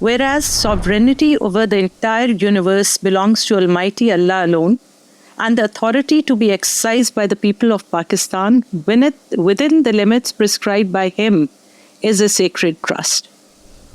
whereas sovereignty over the entire universe belongs to Almighty Allah alone, and the authority to be exercised by the people of Pakistan within the limits prescribed by him is a sacred trust.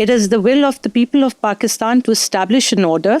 it is the will of the people of Pakistan to establish an order,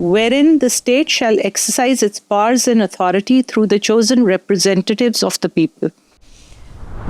wherein the state shall exercise its powers and authority through the chosen representatives of the people।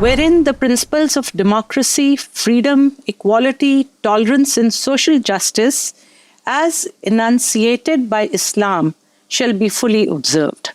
Wherein the principles of democracy, freedom, equality, tolerance and social justice as enunciated by Islam shall be fully observed।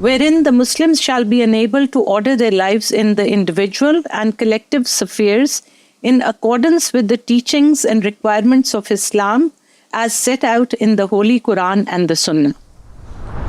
Wherein the Muslims shall be enabled to order their lives in the individual and collective affairs in accordance with the teachings and requirements of Islam as set out in the Holy Quran and the Sunnah।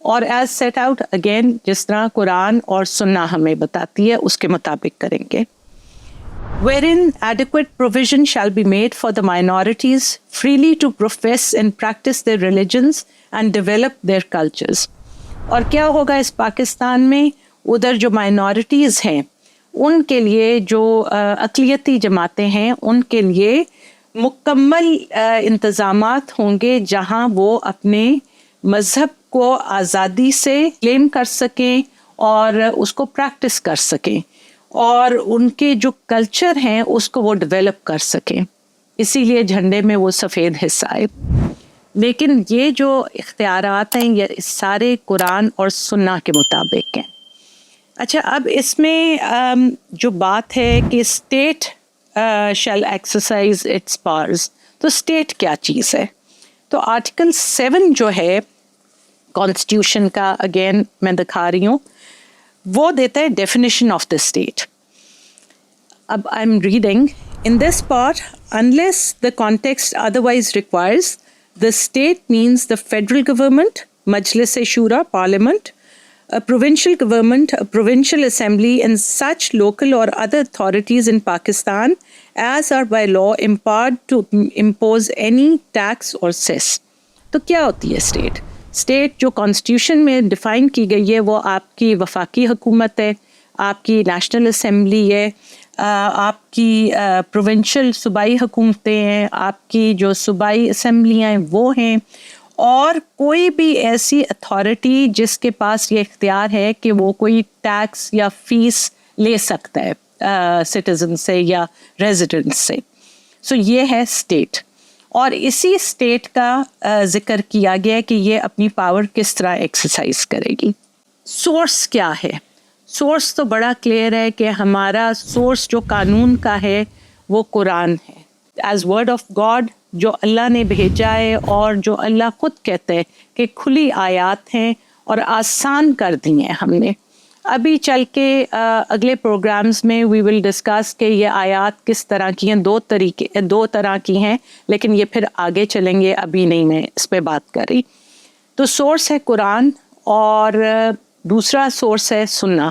اور as set out again جس طرح قرآن اور سنہ ہمیں بتاتی ہے اس کے مطابق کریں گے. Wherein adequate provision shall be made for the minorities freely to profess and practice their religions and develop their cultures. اور کیا ہوگا اس پاکستان میں؟ ادھر جو مائنورٹیز ہیں ان کے لیے، جو اقلیتی جماعتیں ہیں ان کے لیے مکمل انتظامات ہوں گے جہاں وہ اپنے مذہب کو آزادی سے کلیم کر سکیں اور اس کو پریکٹس کر سکیں، اور ان کے جو کلچر ہیں اس کو وہ ڈیولپ کر سکیں. اسی لیے جھنڈے میں وہ سفید حصہ ہے. لیکن یہ جو اختیارات ہیں یہ سارے قرآن اور سنہ کے مطابق ہیں. اچھا، اب اس میں جو بات ہے کہ state shall exercise its powers, تو اسٹیٹ کیا چیز ہے؟ تو آرٹیکل 7 جو ہے کانسٹیٹیوشن کا، اگین میں دکھا رہی ہوں، وہ دیتا ہے ڈیفینیشن آف دا اسٹیٹ. اب I am reading in this part: unless the context otherwise requires, the state means the federal government, Majlis Shura, Parliament, a provincial government, a provincial assembly, and such local or other authorities in Pakistan as are by law empowered to impose any tax or cess. تو کیا ہوتی ہے state? State جو constitution میں define کی گئی ہے وہ آپ کی وفاقی حکومت ہے، آپ کی نیشنل اسمبلی ہے، آپ کی پروونشل صوبائی حکومتیں ہیں، آپ کی جو صوبائی اسمبلیاں ہیں وہ ہیں، اور کوئی بھی ایسی اتھارٹی جس کے پاس یہ اختیار ہے کہ وہ کوئی ٹیکس یا فیس لے سکتا ہے سٹیزن سے یا ریزیڈنٹ سے. سو یہ ہے اسٹیٹ. اور اسی اسٹیٹ کا ذکر کیا گیا کہ یہ اپنی پاور کس طرح ایکسرسائز کرے گی. سورس کیا ہے؟ سورس تو بڑا کلیئر ہے کہ ہمارا سورس جو قانون کا ہے وہ قرآن ہے، ایز ورڈ آف گاڈ، جو اللہ نے بھیجا ہے اور جو اللہ خود کہتے ہیں کہ کھلی آیات ہیں اور آسان کر دی ہیں ہم نے. ابھی چل کے اگلے پروگرامز میں وی ول ڈسکس کہ یہ آیات کس طرح کی ہیں. دو طرح کی ہیں، لیکن یہ پھر آگے چلیں گے، ابھی نہیں میں اس پہ بات کر رہی. تو سورس ہے قرآن اور دوسرا سورس ہے سنہ.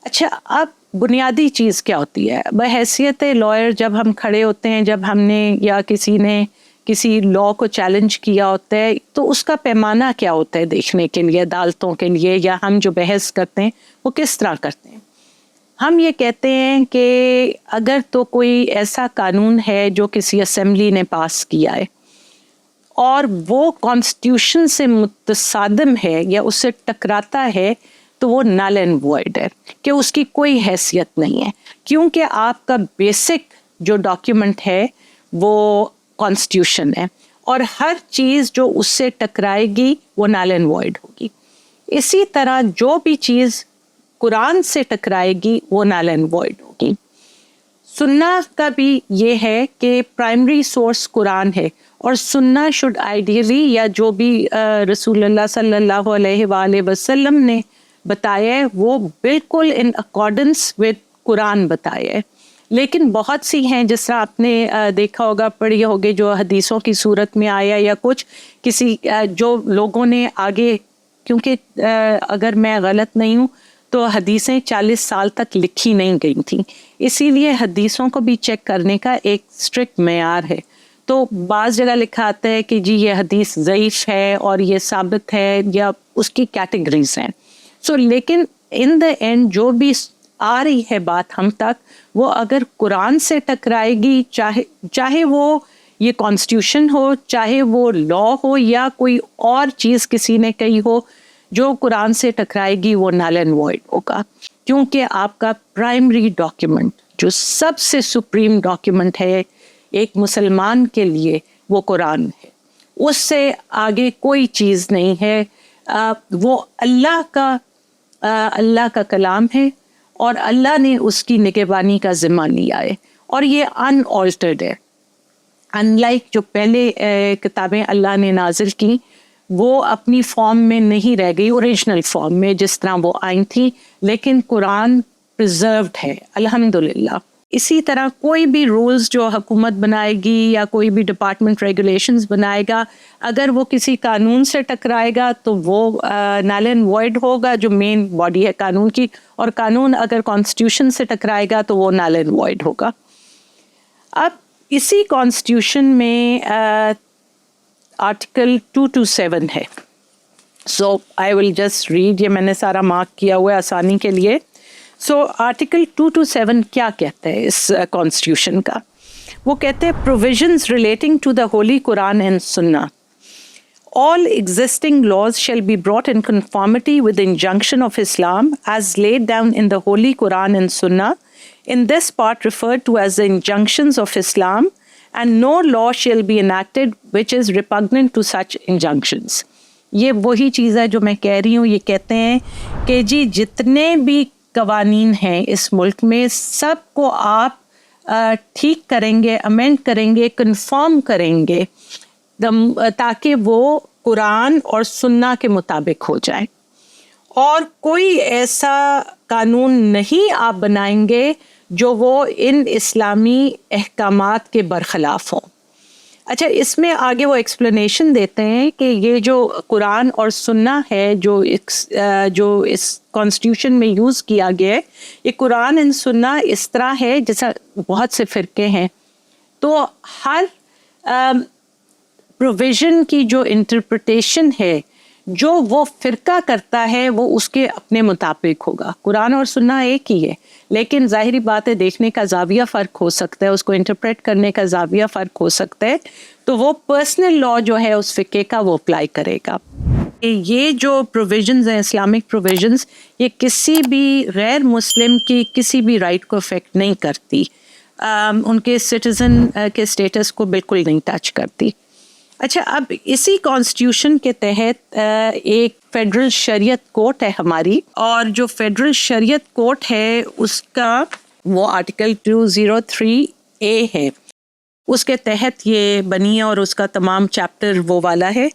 اچھا، اب بنیادی چیز کیا ہوتی ہے؟ بحیثیت لائر جب ہم کھڑے ہوتے ہیں، جب ہم نے یا کسی نے کسی لا کو چیلنج کیا ہوتا ہے، تو اس کا پیمانہ کیا ہوتا ہے دیکھنے کے لیے، عدالتوں کے لیے، یا ہم جو بحث کرتے ہیں وہ کس طرح کرتے ہیں. ہم یہ کہتے ہیں کہ اگر تو کوئی ایسا قانون ہے جو کسی اسمبلی نے پاس کیا ہے اور وہ کانسٹیٹیوشن سے متصادم ہے یا اس سے ٹکراتا ہے، تو وہ نل اینڈ وائڈ ہے، کہ اس کی کوئی حیثیت نہیں ہے، کیونکہ آپ کا بیسک جو ڈاکیومنٹ ہے وہ کانسٹیٹیوشن ہے، اور ہر چیز جو اس سے ٹکرائے گی وہ نل اینڈ وائڈ ہوگی. اسی طرح جو بھی چیز قرآن سے ٹکرائے گی وہ نل اینڈ وائڈ ہوگی. سنہ کا بھی یہ ہے کہ پرائمری سورس قرآن ہے، اور سنہ شوڈ آئیڈیلی، یا جو بھی رسول اللہ صلی اللہ علیہ وآلہ وسلم نے بتایا ہے وہ بالکل ان اکارڈنس ود قرآن بتایا ہے. لیکن بہت سی ہیں، جس طرح آپ نے دیکھا ہوگا، پڑھی ہوگی، جو حدیثوں کی صورت میں آیا، یا کچھ کسی جو لوگوں نے آگے، کیونکہ اگر میں غلط نہیں ہوں تو حدیثیں 40 سال تک لکھی نہیں گئی تھیں، اسی لیے حدیثوں کو بھی چیک کرنے کا ایک اسٹرکٹ معیار ہے. تو بعض جگہ لکھا آتا ہے کہ جی یہ حدیث ضعیف ہے اور یہ ثابت ہے، یا اس کی کیٹیگریز ہیں. لیکن ان دا اینڈ جو بھی آ رہی ہے بات ہم تک، وہ اگر قرآن سے ٹکرائے گی، چاہے وہ یہ کانسٹیٹیوشن ہو، چاہے وہ لا ہو، یا کوئی اور چیز کسی نے کہی ہو، جو قرآن سے ٹکرائے گی وہ نل اینڈ وائڈ ہوگا. کیونکہ آپ کا پرائمری ڈاکیومنٹ، جو سب سے سپریم ڈاکیومنٹ ہے ایک مسلمان کے لیے، وہ قرآن ہے. اس سے آگے کوئی چیز نہیں ہے. وہ اللہ کا کلام ہے، اور اللہ نے اس کی نگہبانی کا ذمہ لیا ہے، اور یہ ان آلٹرڈ ہے. ان لائک جو پہلے کتابیں اللہ نے نازل کی، وہ اپنی فارم میں نہیں رہ گئی، اوریجنل فارم میں جس طرح وہ آئی تھیں، لیکن قرآن پرزروڈ ہے الحمدللہ. اسی طرح کوئی بھی رولز جو حکومت بنائے گی یا کوئی بھی ڈپارٹمنٹ ریگولیشنز بنائے گا، اگر وہ کسی قانون سے ٹکرائے گا تو وہ نل اینڈ وائڈ ہوگا، جو مین باڈی ہے قانون کی، اور قانون اگر کانسٹیٹیوشن سے ٹکرائے گا تو وہ نل اینڈ وائڈ ہوگا۔ اب اسی کانسٹیٹیوشن میں آرٹیکل 227 ہے، سو آئی ول جسٹ ریڈ، یہ میں نے سارا مارک کیا ہوا ہے آسانی کے لیے۔ سو آرٹیکل 227 کیا کہتا ہے اس کانسٹیٹیوشن کا؟ وہ کہتے ہیں provisions relating to the Holy Quran and Sunnah. All existing laws shall be brought in conformity with the injunction of Islam as laid down in the Holy Quran and Sunnah, in this part referred to as the injunctions of Islam, and no law shall be enacted which is repugnant to such injunctions. یہ وہی چیز ہے جو میں کہہ رہی ہوں، یہ کہتے ہیں کہ جی جتنے بھی قوانین ہیں اس ملک میں سب کو آپ ٹھیک کریں گے، امینڈ کریں گے، کنفارم کریں گے تاکہ وہ قرآن اور سنہ کے مطابق ہو جائے، اور کوئی ایسا قانون نہیں آپ بنائیں گے جو وہ ان اسلامی احکامات کے برخلاف ہوں۔ اچھا، اس میں آگے وہ ایکسپلینیشن دیتے ہیں کہ یہ جو قرآن اور سنہ ہے جو اس کانسٹیٹیوشن میں یوز کیا گیا ہے، یہ قرآن اور سنہ اس طرح ہے جیسا بہت سے فرقے ہیں، تو ہر پروویژن کی جو انٹرپریٹیشن ہے جو وہ فرقہ کرتا ہے وہ اس کے اپنے مطابق ہوگا۔ قرآن اور سنہ ایک ہی ہے، لیکن ظاہری بات ہے دیکھنے کا زاویہ فرق ہو سکتا ہے، اس کو انٹرپریٹ کرنے کا زاویہ فرق ہو سکتا ہے، تو وہ پرسنل لا جو ہے اس فقہ کا وہ اپلائی کرے گا۔ یہ جو پروویژنز ہیں، اسلامک پروویژنز، یہ کسی بھی غیر مسلم کی کسی بھی رائٹ کو افیکٹ نہیں کرتی، ان کے سٹیزن کے اسٹیٹس کو بالکل نہیں ٹچ کرتی۔ اچھا، اب اسی کانسٹیٹیوشن کے تحت ایک فیڈرل شریعت کورٹ ہے ہماری، اور جو فیڈرل شریعت کورٹ ہے اس کا وہ آرٹیکل 203A ہے، اس کے تحت یہ بنی ہے اور اس کا تمام چیپٹر وہ والا ہے۔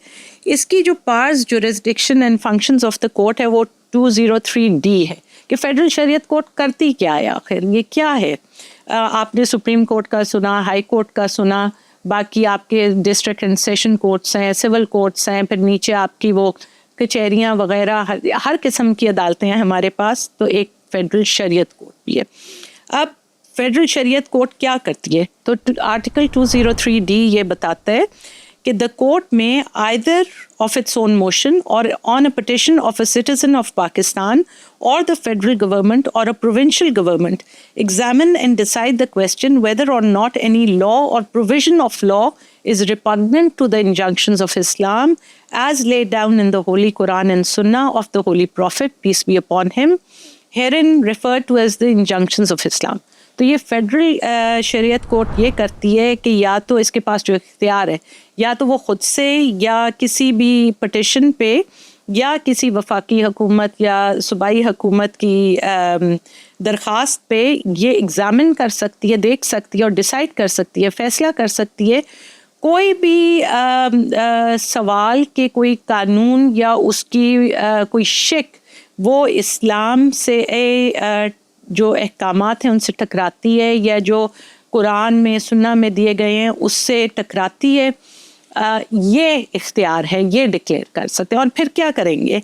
اس کی جو powers, jurisdiction and functions of the court ہے وہ 203D ہے کہ فیڈرل شریعت کورٹ کرتی کیا ہے، آخر یہ کیا ہے۔ آپ نے سپریم کورٹ کا سنا، ہائی کورٹ کا سنا، باقی آپ کے ڈسٹرکٹ اینڈ سیشن کورٹس ہیں، سول کورٹس ہیں، پھر نیچے آپ کی وہ کچہریاں وغیرہ، ہر قسم کی عدالتیں ہیں ہمارے پاس، تو ایک فیڈرل شریعت کورٹ بھی ہے۔ اب فیڈرل شریعت کورٹ کیا کرتی ہے؟ تو آرٹیکل 203D یہ بتاتا ہے کہ the court may either of its own motion or on a petition of a citizen of Pakistan or the federal government or a provincial government examine and decide the question whether or not any law or provision of law is repugnant to the injunctions of Islam as laid down in the Holy Quran and Sunnah of the Holy Prophet, peace be upon him, herein referred to as the injunctions of Islam. تو یہ federal شریعت court یہ کرتی ہے کہ یا تو اس کے پاس جو اختیار ہے، یا تو وہ خود سے یا کسی بھی پٹیشن پہ یا کسی وفاقی حکومت یا صوبائی حکومت کی درخواست پہ یہ ایگزامن کر سکتی ہے، دیکھ سکتی ہے اور ڈیسائیڈ کر سکتی ہے، فیصلہ کر سکتی ہے کوئی بھی سوال کے کوئی قانون یا اس کی کوئی شک وہ اسلام سے جو احکامات ہیں ان سے ٹکراتی ہے یا جو قرآن میں سنہ میں دیے گئے ہیں اس سے ٹکراتی ہے، یہ اختیار ہے، یہ ڈکلیئر کر سکتے ہیں۔ اور پھر کیا کریں گے؟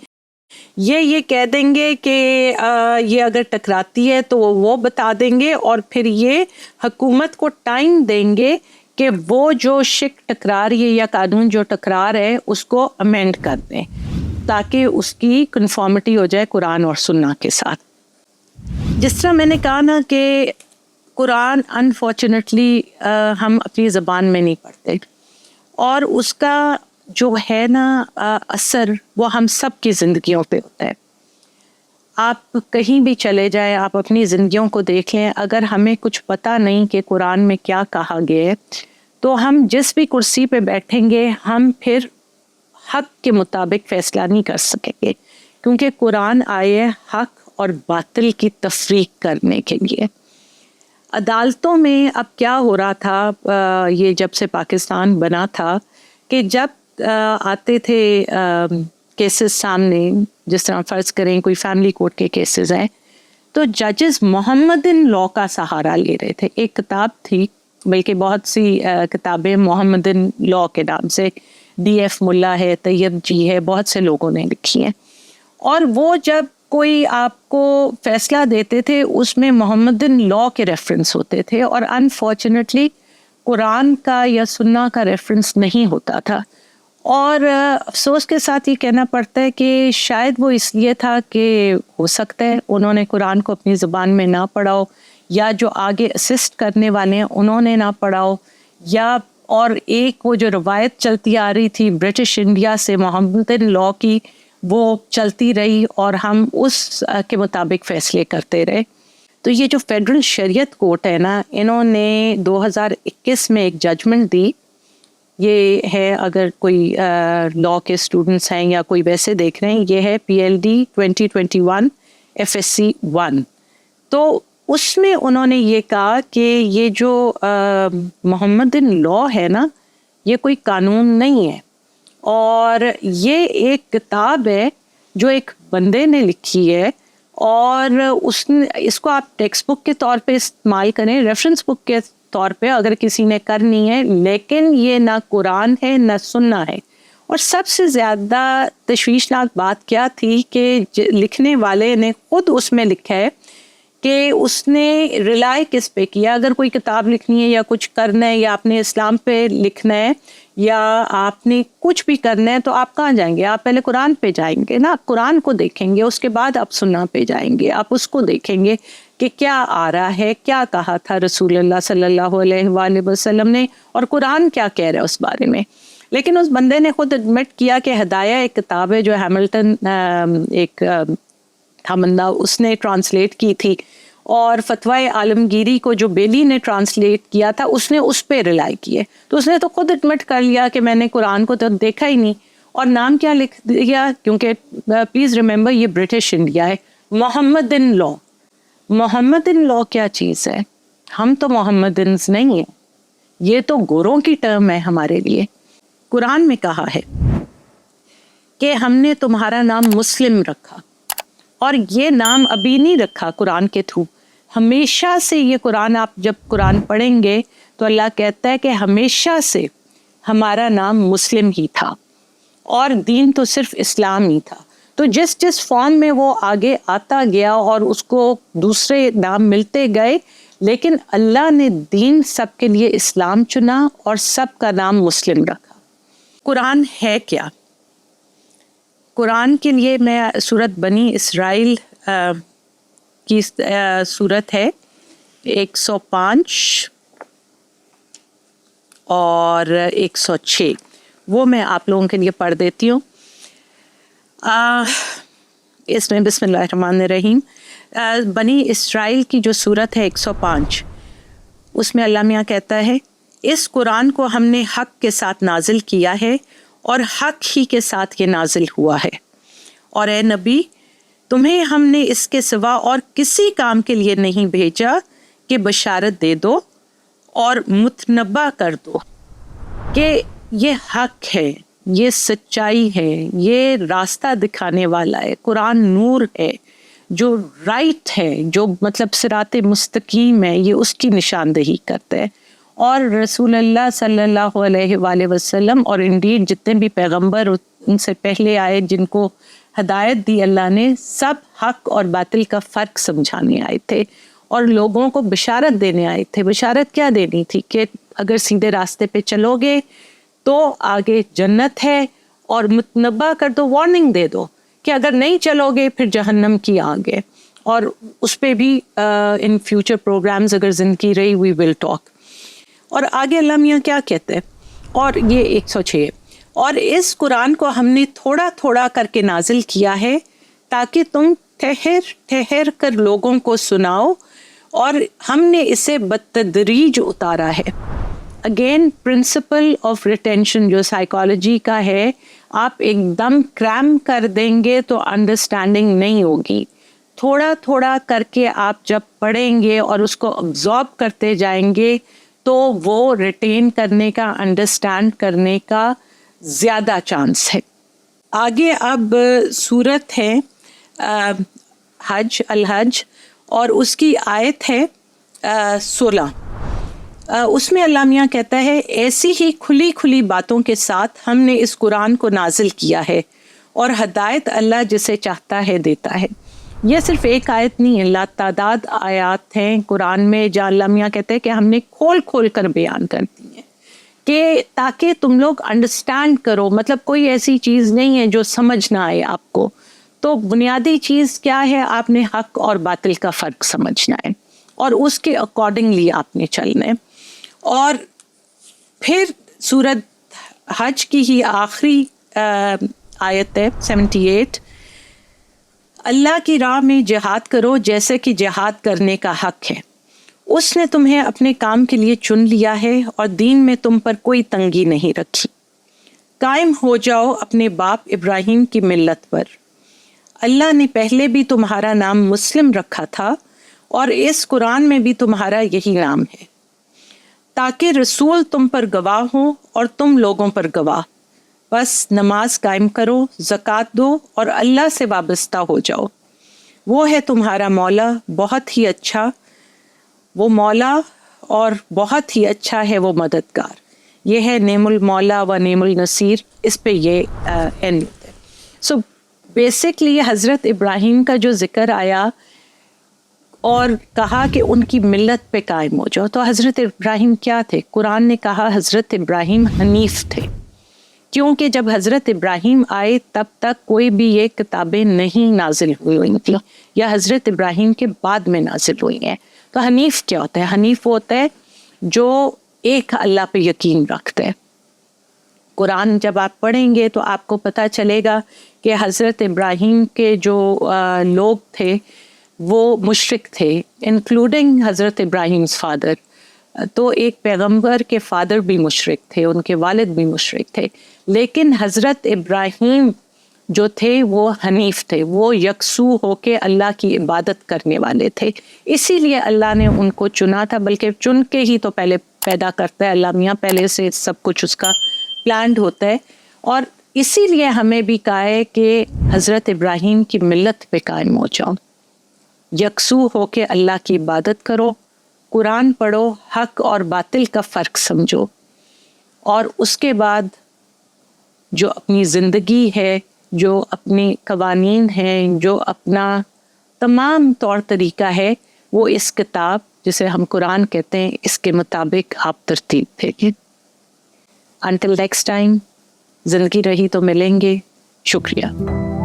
یہ کہہ دیں گے کہ یہ اگر ٹکراتی ہے تو وہ بتا دیں گے، اور پھر یہ حکومت کو ٹائم دیں گے کہ وہ جو شک ٹکرا رہی ہے یا قانون جو ٹکرا رہا ہے اس کو امینڈ کر دیں تاکہ اس کی کنفارمٹی ہو جائے قرآن اور سنہ کے ساتھ۔ جس طرح میں نے کہا نا کہ قرآن انفارچونیٹلی ہم اپنی زبان میں نہیں پڑھتے، اور اس کا جو ہے نا اثر وہ ہم سب کی زندگیوں پہ ہوتا ہے۔ آپ کہیں بھی چلے جائیں، آپ اپنی زندگیوں کو دیکھ لیں، اگر ہمیں کچھ پتہ نہیں کہ قرآن میں کیا کہا گیا ہے تو ہم جس بھی کرسی پہ بیٹھیں گے ہم پھر حق کے مطابق فیصلہ نہیں کر سکیں گے، کیونکہ قرآن آئے حق اور باطل کی تفریق کرنے کے لیے۔ عدالتوں میں اب کیا ہو رہا تھا، یہ جب سے پاکستان بنا تھا کہ جب آتے تھے کیسز سامنے، جس طرح فرض کریں کوئی فیملی کورٹ کے کیسز ہیں، تو ججز محمدن لاء کا سہارا لے رہے تھے. ایک کتاب تھی، بلکہ بہت سی کتابیں محمدن لاء کے نام سے، DF ملا ہے، طیب جی ہے، بہت سے لوگوں نے لکھی ہیں. اور وہ جب کوئی آپ کو فیصلہ دیتے تھے اس میں محمدن لاء کے ریفرنس ہوتے تھے، اور انفارچونیٹلی قرآن کا یا سنہ کا ریفرنس نہیں ہوتا تھا. اور افسوس کے ساتھ یہ کہنا پڑتا ہے کہ شاید وہ اس لیے تھا کہ ہو سکتا ہے انہوں نے قرآن کو اپنی زبان میں نہ پڑھا ہو، یا جو آگے اسسٹ کرنے والے ہیں انہوں نے نہ پڑھا ہو، یا اور ایک وہ جو روایت چلتی آ رہی تھی برٹش انڈیا سے محمدن لاء کی، وہ چلتی رہی اور ہم اس کے مطابق فیصلے کرتے رہے. تو یہ جو فیڈرل شریعت کورٹ ہے نا، انہوں نے 2021 میں ایک ججمنٹ دی. یہ ہے، اگر کوئی لاء کے اسٹوڈنٹس ہیں یا کوئی ویسے دیکھ رہے ہیں، یہ ہے PLD 2021 FSC 1. تو اس میں انہوں نے یہ کہا کہ یہ جو محمدن لاء ہے نا، یہ کوئی قانون نہیں ہے، اور یہ ایک کتاب ہے جو ایک بندے نے لکھی ہے، اور اس کو آپ ٹیکسٹ بک کے طور پہ استعمال کریں، ریفرنس بک کے طور پہ اگر کسی نے کرنی ہے، لیکن یہ نہ قرآن ہے نہ سننا ہے. اور سب سے زیادہ تشویشناک بات کیا تھی کہ لکھنے والے نے خود اس میں لکھا ہے کہ اس نے ریلائی کس پہ کیا. اگر کوئی کتاب لکھنی ہے یا کچھ کرنا ہے، یا آپ نے اسلام پہ لکھنا ہے، یا آپ نے کچھ بھی کرنا ہے، تو آپ کہاں جائیں گے؟ آپ پہلے قرآن پہ جائیں گے نا، آپ قرآن کو دیکھیں گے، اس کے بعد آپ سننا پہ جائیں گے، آپ اس کو دیکھیں گے کہ کیا آ رہا ہے، کیا کہا تھا رسول اللہ صلی اللہ علیہ وآلہ وسلم نے، اور قرآن کیا کہہ رہا ہے اس بارے میں. لیکن اس بندے نے خود ایڈمٹ کیا کہ ہدایہ ایک کتاب ہے جو ہیملٹن ایک تھا بندہ، اس نے ٹرانسلیٹ کی تھی، اور فتوی عالمگیری کو جو بیلی نے ٹرانسلیٹ کیا تھا اس نے اس پہ ریلائی کیے. تو اس نے تو خود ایڈمٹ کر لیا کہ میں نے قرآن کو تو دیکھا ہی نہیں. اور نام کیا لکھ دیا؟ کیونکہ پلیز ریممبر یہ برٹش انڈیا ہے. محمدن لاء. محمدن لاء کیا چیز ہے؟ ہم تو محمدنز نہیں ہیں، یہ تو گوروں کی ٹرم ہے ہمارے لیے. قرآن میں کہا ہے کہ ہم نے تمہارا نام مسلم رکھا، اور یہ نام ابھی نہیں رکھا قرآن کے تھرو، ہمیشہ سے یہ قرآن، آپ جب قرآن پڑھیں گے تو اللہ کہتا ہے کہ ہمیشہ سے ہمارا نام مسلم ہی تھا، اور دین تو صرف اسلام ہی تھا. تو جس فارم میں وہ آگے آتا گیا اور اس کو دوسرے نام ملتے گئے، لیکن اللہ نے دین سب کے لیے اسلام چنا اور سب کا نام مسلم رکھا. قرآن ہے کیا؟ قرآن کے لیے میں سورت بنی اسرائیل کی سورت ہے 105 اور 106، وہ میں آپ لوگوں کے لیے پڑھ دیتی ہوں. اس میں بسم اللہ الرحمن الرحیم. بنی اسرائیل کی جو سورت ہے 105، اس میں اللہ میاں کہتا ہے، اس قرآن کو ہم نے حق کے ساتھ نازل کیا ہے اور حق ہی کے ساتھ یہ نازل ہوا ہے، اور اے نبی تمہیں ہم نے اس کے سوا اور کسی کام کے لیے نہیں بھیجا کہ بشارت دے دو اور متنبع کر دو کہ یہ حق ہے، یہ سچائی ہے، یہ راستہ دکھانے والا ہے، قرآن نور ہے، جو رائٹ ہے، جو مطلب صراط مستقیم ہے، یہ اس کی نشاندہی کرتا ہے. اور رسول اللہ صلی اللہ علیہ وآلہ وسلم اور انڈیڈ جتنے بھی پیغمبر ان سے پہلے آئے جن کو ہدایت دی اللہ نے، سب حق اور باطل کا فرق سمجھانے آئے تھے اور لوگوں کو بشارت دینے آئے تھے. بشارت کیا دینی تھی؟ کہ اگر سیدھے راستے پہ چلو گے تو آگے جنت ہے، اور متنبع کر دو، وارننگ دے دو کہ اگر نہیں چلو گے پھر جہنم کی آگ ہے. اور اس پہ بھی ان فیوچر پروگرامز اگر زندگی رہی وی ول ٹاک. اور آگے اللہ میاں کیا کہتے ہیں، اور یہ 106، اور اس قرآن کو ہم نے تھوڑا تھوڑا کر کے نازل کیا ہے تاکہ تم ٹھہر کر لوگوں کو سناؤ، اور ہم نے اسے بتدریج اتارا ہے. اگین پرنسپل آف ریٹینشن جو سائیکالوجی کا ہے، آپ ایک دم کریم کر دیں گے تو انڈرسٹینڈنگ نہیں ہوگی. تھوڑا تھوڑا کر کے آپ جب پڑھیں گے اور اس کو ابزارب کرتے جائیں گے تو وہ ریٹین کرنے کا، انڈرسٹینڈ کرنے کا زیادہ چانس ہے. آگے اب صورت ہے حج، الحج، اور اس کی آیت ہے 16. اس میں اللہ میاں کہتا ہے ایسی ہی کھلی کھلی باتوں کے ساتھ ہم نے اس قرآن کو نازل کیا ہے اور ہدایت اللہ جسے چاہتا ہے دیتا ہے. یہ صرف ایک آیت نہیں ہے، لا تعداد آیات ہیں قرآن میں جہاں اللہ میاں کہتے ہیں کہ ہم نے کھول کھول کر بیان کر دی ہیں کہ تاکہ تم لوگ انڈرسٹینڈ کرو. مطلب کوئی ایسی چیز نہیں ہے جو سمجھ نہ آئے آپ کو. تو بنیادی چیز کیا ہے؟ آپ نے حق اور باطل کا فرق سمجھنا ہے اور اس کے اکارڈنگلی آپ نے چلنا ہے. اور پھر سورت حج کی ہی آخری آیت ہے 78، اللہ کی راہ میں جہاد کرو جیسے کہ جہاد کرنے کا حق ہے. اس نے تمہیں اپنے کام کے لیے چن لیا ہے اور دین میں تم پر کوئی تنگی نہیں رکھی. قائم ہو جاؤ اپنے باپ ابراہیم کی ملت پر. اللہ نے پہلے بھی تمہارا نام مسلم رکھا تھا اور اس قرآن میں بھی تمہارا یہی نام ہے، تاکہ رسول تم پر گواہ ہوں اور تم لوگوں پر گواہ. بس نماز قائم کرو، زکوٰۃ دو اور اللہ سے وابستہ ہو جاؤ. وہ ہے تمہارا مولا، بہت ہی اچھا وہ مولا اور بہت ہی اچھا ہے وہ مددگار. یہ ہے نعم المولا و نعم النصیر. اس پہ یہ اینڈ ہوتا ہے. سو بیسکلی حضرت ابراہیم کا جو ذکر آیا اور کہا کہ ان کی ملت پہ قائم ہو جاؤ، تو حضرت ابراہیم کیا تھے؟ قرآن نے کہا حضرت ابراہیم حنیف تھے، کیونکہ جب حضرت ابراہیم آئے تب تک کوئی بھی یہ کتابیں نہیں نازل ہوئی تھیں یا حضرت ابراہیم کے بعد میں نازل ہوئی ہیں. تو حنیف کیا ہوتا ہے؟ حنیف ہوتا ہے جو ایک اللہ پہ یقین رکھتے ہیں. قرآن جب آپ پڑھیں گے تو آپ کو پتہ چلے گا کہ حضرت ابراہیم کے جو لوگ تھے وہ مشرک تھے، انکلوڈنگ حضرت ابراہیم's فادر. تو ایک پیغمبر کے فادر بھی مشرک تھے، ان کے والد بھی مشرک تھے، لیکن حضرت ابراہیم جو تھے وہ حنیف تھے، وہ یکسو ہو کے اللہ کی عبادت کرنے والے تھے. اسی لیے اللہ نے ان کو چنا تھا، بلکہ چن کے ہی تو پہلے پیدا کرتا ہے اللہ میاں، پہلے سے سب کچھ اس کا پلانڈ ہوتا ہے. اور اسی لیے ہمیں بھی کہا ہے کہ حضرت ابراہیم کی ملت پہ قائم ہو جاؤ، یکسو ہو کے اللہ کی عبادت کرو، قرآن پڑھو، حق اور باطل کا فرق سمجھو، اور اس کے بعد جو اپنی زندگی ہے، جو اپنی قوانین ہیں، جو اپنا تمام طور طریقہ ہے، وہ اس کتاب جسے ہم قرآن کہتے ہیں اس کے مطابق آپ ترتیب دیں. انٹل نیکسٹ ٹائم، زندگی رہی تو ملیں گے. شکریہ.